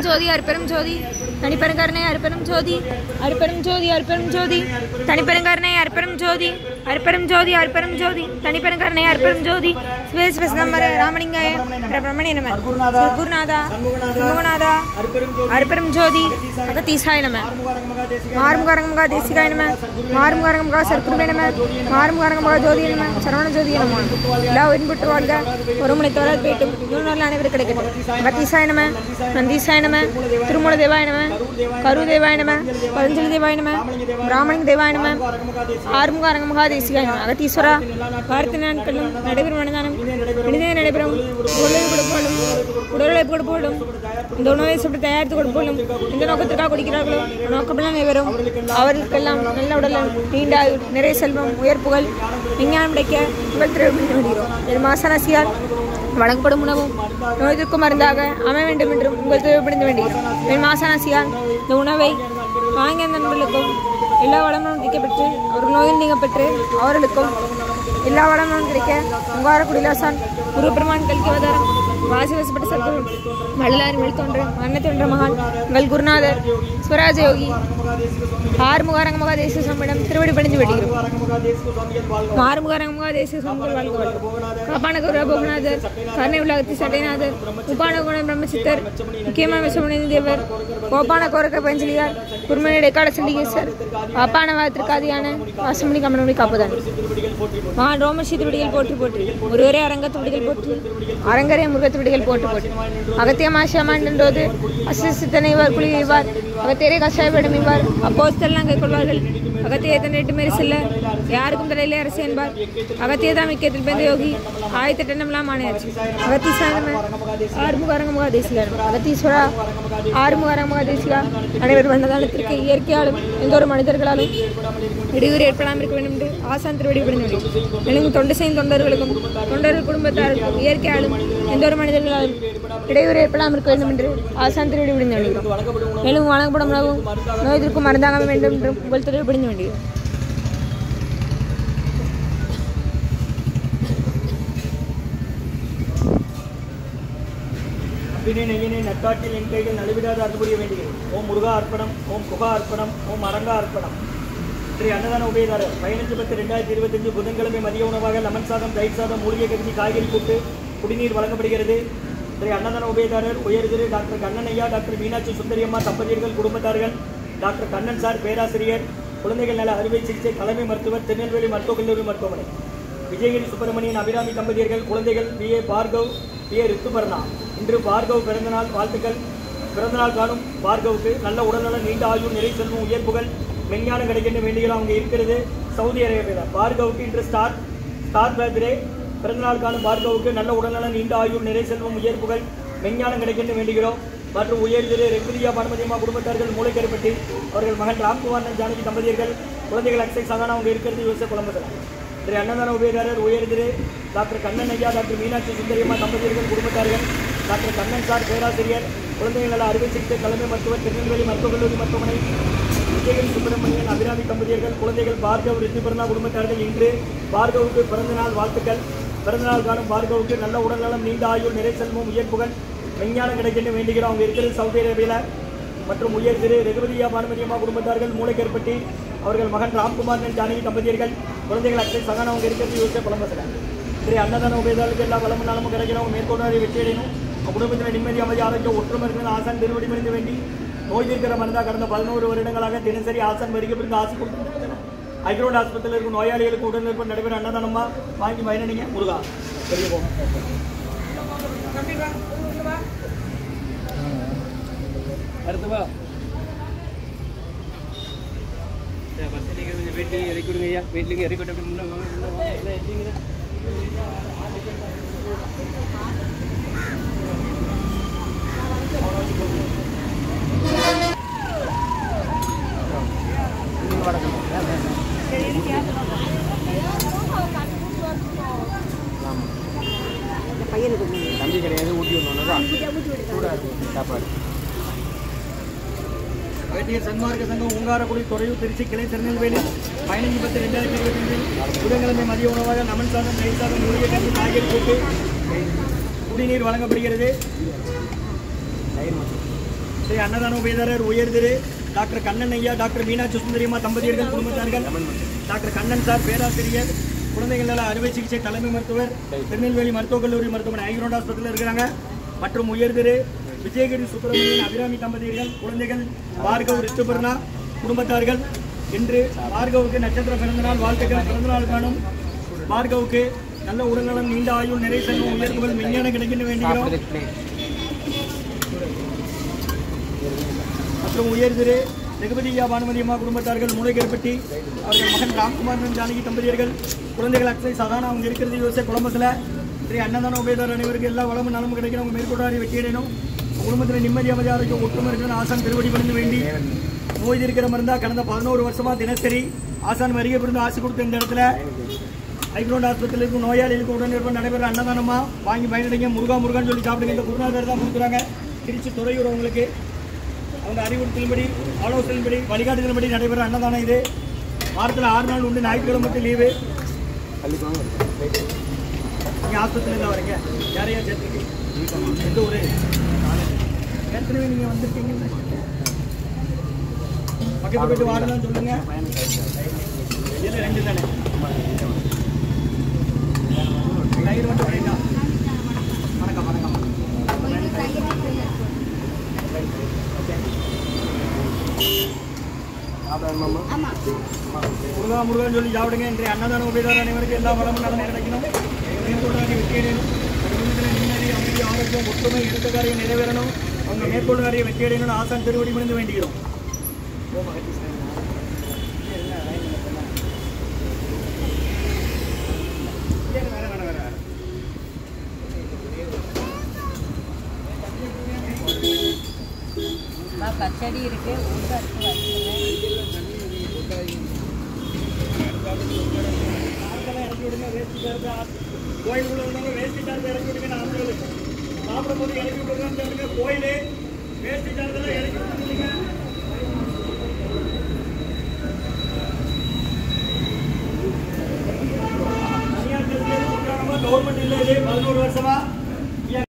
ஜோதி அருட்பெரும் ஜோதி தனிப்பெருங்கருணை அருட்பெரும் ஜோதி அருட்பெரும் ஜோதி அருட்பெரும் ஜோதி தனிப்பெருங்கருணை அருட்பெரும் ஜோதி அருட்பெரும் ஜோதி அருட்பெரும் ஜோதி தனிப்பெருங்கருணை அருட்பெரும் ஜோதி சிவசிவம்பர ராமலிங்காய பிரம்மணிய நம குருநாதா சண்முகநாதா அருட்பெரும் ஜோதி அகத்தீசாய நம மாறுமுகரங்கமகா தேசிகாய நம மாறுமுகரங்கமகா சர்க்குருவே நம மாறுமுகரங்கமகா ஜோதி நம சரவண ஜோதி நம எல்லா உயிர்புற்று வாழ்க ஒரு முனை தோழர் போயிட்டும் நூறு அனைவரும் கிடைக்கட்டும் அகத்தீசாய நம நந்தீசாய நம திருமூல தேவாய நம கரு தேவாய நம பதஞ்சலி தேவாய நம பிராமணிக தேவாய நம ஆறுமுக அரங்கமகா தேசிகாய நம அகத்தீஸ்வரா வார்த்தை நாட்களும் நடைபெறும் மனதானம் இனிதே நடைபெறும் உடலை கொடுப்போடும் உடலை கொடுப்போடும் இந்த உணவை சுட்டு தயாரித்து கொடுப்போடும் இந்த நோக்கத்திற்காக கொடுக்கிறார்களோ நோக்கமெல்லாம் நடைபெறும் அவர்களுக்கெல்லாம் நல்ல உடலும் நீண்ட நிறைய செல்வம் உயர்ப்புகள் விஞ்ஞானம் கிடைக்க உங்கள் திருவிழா என் மாசராசியால் வழங்கப்படும் உணவும் நோய்க்கு மருந்தாக அமைய வேண்டும் என்றும் உங்கள் தேவைப்படுத்த வேண்டுகிறோம். என் மாசராசியால் இந்த உணவை வாங்கிய நண்பர்களுக்கும் எல்லா வளமும் கிடைக்கப்பெற்று அவர்கள் நோயில் நீங்கப்பெற்று அவர்களுக்கும் எல்லா வளமும் கிடைக்க உங்காரக்குடிலாசான் குரு பெருமான் கல்கி அவதாரம் வாசி வசப்பட்ட சத்குரு வள்ளலாரின் வெளித்தோன்ற மரணத்தோன்ற மகான் உங்கள் குருநாதர் ஸ்வராஜ யோகி ஆறுமுகாரங்கமகா தேசிய சம்மிடம் திருவடி பணிந்து விடுகிறோம். ஆறுமுகாரங்கமகா தேசிய சம்மிடம் வாழ்க காப்பான கௌரவ போகநாதர் கருணை உலகத்தி சட்டைநாதர் உப்பான குண பிரம்மசித்தர் முக்கியமான விஸ்வமணி தேவர் கோப்பான கோரக்க பஞ்சலியார் குருமணி இடைக்கால சிண்டிகேசர் பாப்பான வாத்திற்காதியான வாசமணி கமனமணி காப்பதான் மகான் ரோமசி திருவடிகள் போற்றி போற்றி ஒருவரே அரங்கத்து விடிகள் போற்றி அரங்கரே முருகத்து விடிகள் போட்டு போட்டு அகத்திய மாசியமாண்டோது அசித்தனைவார் குளிவார் அகத்தியரே கஷாயப்படும் இவ்வார் அப்போஸ்தெல்லாம் கைக்கொள்வார்கள் அகத்திய எத்தனை மாரி செல்ல யாருக்கும் தலையிலே அரசு என்பார் அகத்தியதான் மிக்கத்தில் பெந்த யோகி ஆயத்தட்டம்லாம் ஆணையாச்சு அகத்தீசான ஆறுமுகாரங்கமகா தேசிகா அகத்தீஸ்வரா ஆறுமுகாரங்கமகா தேசிகா அனைவரும் வந்ததானத்திற்கு இயற்கையாலும் எந்த ஒரு மனிதர்களாலும் இடையூறு ஏற்படாமல் இருக்க வேண்டும் என்று ஆசான் திருவடி விடுந்து மேலும் தொண்டு செய்யும் தொண்டர்களுக்கும் தொண்டர்கள் குடும்பத்தாருக்கும் இயற்கையாலும் எந்த ஒரு மனிதர்களாலும் இடையூறு ஏற்படாமல் இருக்க வேண்டும் என்று ஆசான் திருவடி விடுந்து வேண்டுகிறோம். மேலும் வழங்கப்படும் உணவும் நோய்க்கு மருந்தாக வேண்டும் என்று உங்கள் திருவடி விடுந்து வேண்டுகிறோம். நெய்யினை நட்டாட்டில் என் கைகள் நழுவிடாத அன்புரிய வேண்டுகிறேன். ஓம் முருகா அர்ப்பணம், ஓம் குகா அர்ப்பணம், ஓம் அரங்கா அர்ப்பணம். ஸ்ரீ அன்னதான உபயதாரர் 15/10/2025 புதன்கிழமை மதிய உணவாக லெமன் சாதம், தயிர் சாதம், மூலிகை கஞ்சி, காய்கறி கூட்டு, குடிநீர் வழங்கப்படுகிறது. ஸ்ரீ அன்னதான உபயதாரர் உயர் திரு டாக்டர் கண்ணன் ஐயா, டாக்டர் மீனாட்சி சுந்தரியம்மா தம்பதியர்கள் குடும்பத்தார்கள், டாக்டர் கண்ணன் சார் பேராசிரியர், குழந்தைகள் நல அறுவை சிகிச்சை தலைமை மருத்துவர், திருநெல்வேலி மருத்துவக் கல்லூரி மருத்துவமனை, விஜயகிரி சுப்பிரமணியன் அபிராமி தம்பதியர்கள் குழந்தைகள் BA பார்கவ், BA ரித்துபர்ணா. இன்று பார்கவ் பிறந்தநாள் வாழ்த்துக்கள். பிறந்தநாள் காணும் பார்கவுக்கு நல்ல உடல்நலம், நீண்ட ஆயுள், நிறை செல்வம், உயர்ப்புகள், மெஞ்ஞானம் கிடைக்கின்ற வேண்டிகள் அவங்க இருக்கிறது சவுதி அரேபியா. பார்கவுக்கு இன்று ஸ்டார் பர்த்டே. பிறந்தநாள் காணும் பார்கவுக்கு நல்ல உடல்நலம், நீண்ட ஆயுள், நிறை செல்வம், உயர்ப்புகள், மெஞ்ஞானம் கிடைக்கின்ற வேண்டுகிறோம். மற்றும் உயர் திரு ரெகுதியா பானுமதியம்மா குடும்பத்தார்கள் மூளைக்கருப்பட்டி அவர்கள் மகன் ராம்குமார் ஜானகி தம்பதியர்கள் குழந்தைகள் அக்ஷய் சகானா அவங்க இருக்கிறது யோசிச்ச குழம்புகள். இன்றைய அன்னதான உபயதாரர் உயர் திரு டாக்டர் கண்ணன் ஐயா, டாக்டர் மீனாட்சி சுந்தரியம்மா தம்பதியர்கள் குடும்பத்தார்கள், டாக்டர் கண்ணன் சார் பேராசிரியர், குழந்தைகள் நல அறுவை சிகிச்சை தலைமை மருத்துவர், திருநெல்வேலி மருத்துவக் கல்லூரி மருத்துவமனை, விஜயகிரி சுப்பிரமணியன் அபிராமி தம்பதியர்கள் குழந்தைகள் பார்கவ் ரித்திபர்ணா குடும்பத்தார்கள். இன்று பார்கவுக்கு பிறந்தநாள் வாழ்த்துக்கள். பிறந்தநாள் காணும் பார்கவுக்கு நல்ல உடல்நலம், நீண்ட ஆயுள், நிறை செல்வம், உயர்ப்புகள், விஞ்ஞானம் கிடைக்கின்ற வேண்டுகிறோம். அவங்க இருக்கிறது சவுதி அரேபியாவில். மற்றும் உயர் திரு ரெகுதியா பானுமதியம்மா குடும்பத்தார்கள் மூளைக்கருப்பட்டி அவர்கள் மகன் ராம்குமார் ஜானகி தம்பதியர்கள் குழந்தைகள் அக்ஷய் சகானா அவங்க இருக்கிறது யோசிச்ச குழம்புகள். இன்றைய அன்னதான உபயதாரர்களுக்கு எல்லா வளமும் நலமும் கிடைக்கிறோம். மேற்கொண்டு வெற்றி அடையணும். குடும்பத்தில் நிம்மதி, அமைதி, ஆரோக்கியம், ஒற்றுமை இருக்கிறது ஆசான் திருவடி மணிந்து வேண்டி நோய் தீர்க்கிற மருந்தா கடந்த 11 வருடங்களாக தினசரி ஆசான் வருகை பிறகு ஆசை கொடுத்து ஐக்ரோட் ஆஸ்பத்திரியில் இருக்கும் நோயாளிகளுக்கு உடனிருப்பு நடைபெற அன்னதானமா வாங்கி பயனடைங்க. முருகா வெளியே போகும் அடுத்தவா வீட்டில் இறக்கி விடுங்க ஐயா. வீட்டில் இறக்கி விட்டு முன்னே பையனுக்கு தம்பி கிடையாது ஊட்டி விடணும் சாப்பாடு. வைத்தியர் சன்மார்க்க சங்கம் ஊங்காரக்குடி, துறையூர், திருச்சி கிளை, திருநெல்வேலி 15/10/2025 புதன்கிழமை மதிய உணவாக லெமன் சாதம், தயிர் சாதம், மூலிகை கஞ்சி, காய்கறி கூட்டு, குடிநீர் வழங்கப்படுகிறது. ஸ்ரீ அன்னதான உபயதாரர் உயர் திரு டாக்டர் கண்ணன் ஐயா, டாக்டர் மீனாட்சி சுந்தரியம்மா தம்பதியர்கள் குடும்பத்தார்கள், டாக்டர் கண்ணன் சார் பேராசிரியர், குழந்தைகள் நல அறுவை சிகிச்சை தலைமை மருத்துவர், திருநெல்வேலி மருத்துவக் கல்லூரி மருத்துவமனை ஐக்ரோண்ட் ஹாஸ்பிட்டலில் இருக்கிறாங்க. மற்றும் உயர் திரு விஜயகிரி சுப்பிரமணியன் அபிராமி தம்பதியர்கள், குழந்தைகள் பார்கவ் ரித்துபர்ணா குடும்பத்தார்கள். இன்று பார்கவுக்கு நட்சத்திர பிறந்தநாள் வாழ்த்துக்கள். பிறந்தநாள் காணும் பார்கவுக்கு நல்ல உடல்நலம், நீண்ட ஆயுள், நிறைய செல்வம், உயர்வுகள் மெஞ்ஞான கிடைக்கின்ற வேண்டுகிறோம். மற்றும் உயர் திரு ரகுபதியா பானுமதி அம்மா குடும்பத்தார்கள், மூளைக்கருப்பட்டி அவர்கள் மகன் ராம்குமார் ஜானகி தம்பதியர்கள், குழந்தைகள் அக்ஷய் சகானா அவங்க இருக்கிறது யோசிய குழம்பத்தில். ஸ்ரீ அன்னதான உபயதாரர் அனைவருக்கு எல்லா வளமும் நலமும் கிடைக்கணும். உங்கள் மேற்கொண்டாரி வெற்றியடையணும். குடும்பத்தில் நிம்மதி அமைதி ஆரோக்கியம் ஒற்றுமை இருக்கணும். ஆசான் திருவடி பணிந்து வேண்டி நோய் இருக்கிற மருந்தா கடந்த 11 வருஷமாக தினசரி ஆசான் வருகை புரிந்து ஆசை கொடுத்த இந்த இடத்துல ஐக்ரோண்ட் ஆஸ்பத்திரிக்கும் நோயாளிகளுக்கு உடனே நடைபெற அன்னதானமா வாங்கி பயனடைங்க. முருகா முருகான்னு சொல்லி சாப்பிடுங்க. இந்த குருநாதர் தான் கொடுக்குறாங்க. திருச்சி துறையூர் அவங்களுக்கு அவங்க அறிவுறுத்தலின்படி, ஆலோசனையின்படி, வழிகாட்டுதலின்படி நடைபெற அன்னதானம் இது. வாரத்தில் 6 நாள் உண்டு. ஞாயிற்றுக்கிழமை மட்டும் லீவு. நீங்கள் ஆஸ்பத்திரியில் தான் வரீங்க. யாரையா சேர்த்துருக்கீங்க? எந்த ஊர்? ஏற்கனவே நீங்கள் வந்திருக்கீங்க. பக்கத்து போய்ட்டு வாடலான்னு சொல்லுங்க. இதில் 2 தானே தயிர் மட்டும் கிடைக்கா. வணக்கம் வணக்கம். முருகா முருகான்னு சொல்லி சாப்பிடுங்க. இன்றைய அன்னதான உபயதாரர் அனைவருக்கு எல்லா வளமும் நலமும் கிடைக்கணும். மேற்கொள்ளாரி வெற்றியடையணும். குடும்பத்தில் நிம்மதி அமைதி ஆரோக்கியம் ஒற்றுமை எடுத்த காரியம் நிறைவேறணும். அவங்க மேற்கொள்ளாரியை வெற்றியடையணும்னு ஆசான் திருவடி முடிந்து வேண்டுகிறோம். பச்சடி இருக்கு, ஊறுகாய் இறக்கி விடுங்க. வேஸ்ட் சார்ஜ் கோயிலுக்குள்ள இருந்தவங்க வேஸ்ட் சார்ஜ் இறக்கி விடுங்க. ஆண்கள் சாப்பிடும் போது இறக்கி விடுங்கன்னு சொல்லுங்க. கோயிலு வேஸ்ட் சார்ஜ் எல்லாம் இறக்கி விட்டுருங்க. தனியார் கவர்மெண்ட் இல்லை. 11 வருஷமா